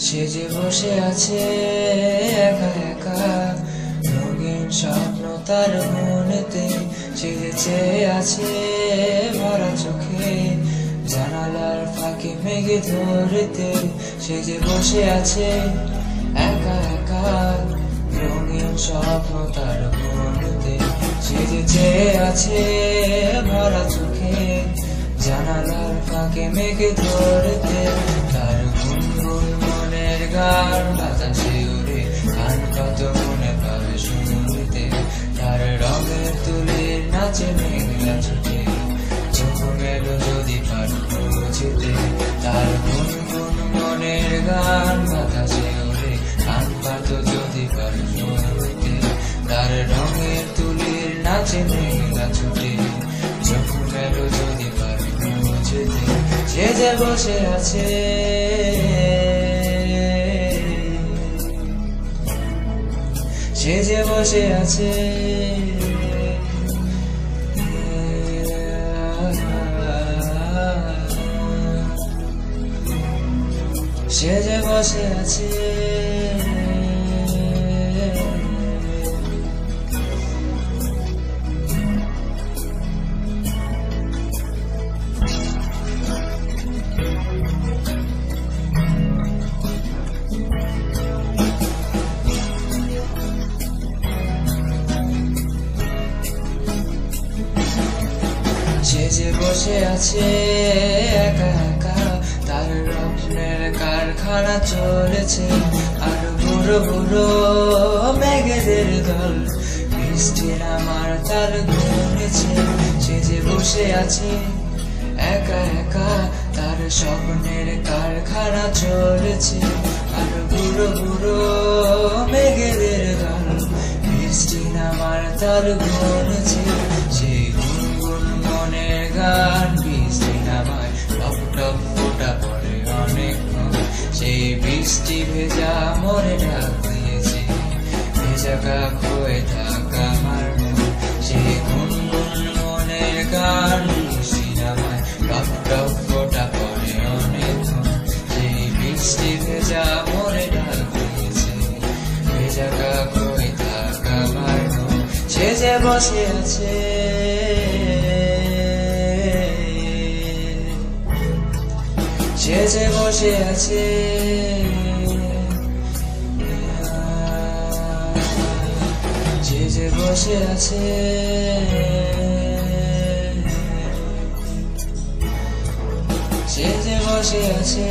সে যে বসে আছে একা একা, রঙিন স্বপ্ন তার মনেতে। সে যে চেয়ে আছে ভরা চোখে, জানালার ফাঁকে মেঘে ধরেতে। সে যে বসে আছে একা একা, রঙিন স্বপ্ন তার মনেতে। সে যে চেয়ে আছে ভরা চোখে, জানালার ফাঁকে মেঘে ধরেতে। তার গুনগুন মনের গান বাতাসে উড়ে, গান কত মনে পাবে শুনতে। তার রঙের তুলির নাচে মেঘলা ছুটে, চোখ মেলো যদি পারো বুঝিতে। তার গুনগুন মনের গান বাতাসে উড়ে, গান কত যদি পারো শুনতে। তার রঙের তুলির নাচে মেঘলা ছুটে, চোখ মেলো যদি পারো বুঝিতে। সে যে বসে আছে, সে যে বসে আছে, সে যে বসে আছে। সে যে বসে আছে একা একা, তার রত্নের কারখানা চলেছে। আর বুড়ো বুড়ো মেঘেদের দল, বৃষ্টি নামার তার গুনেছে। সে যে বসে আছে একা একা, তার স্বপ্নের কারখানা চলেছে। আর বুড়ো বুড়ো মেঘেদের দল, বৃষ্টি নামার তার গুনেছে। সেই গুনগুন মনের গান বৃষ্টি নামায়, টপ টপ ফোঁটা পড়ে অনেকক্ষণ। সেই বৃষ্টি ভেজা মনে ডাক দিয়েছে, ভেজা কাক হয়ে থাকা আমার মন। সেই গুনগুন মনের গান বৃষ্টি নামায়, টপ টপ ফোঁটা পড়ে অনেকক্ষণ। সেই বৃষ্টি ভেজা মনে ডাক দিয়েছে, ভেজা কাক হয়ে থাকা আমার মন। সে যে বসে আছে, সে যে বসে আছে, সে যে বসে আছে, সে যে বসে আছে।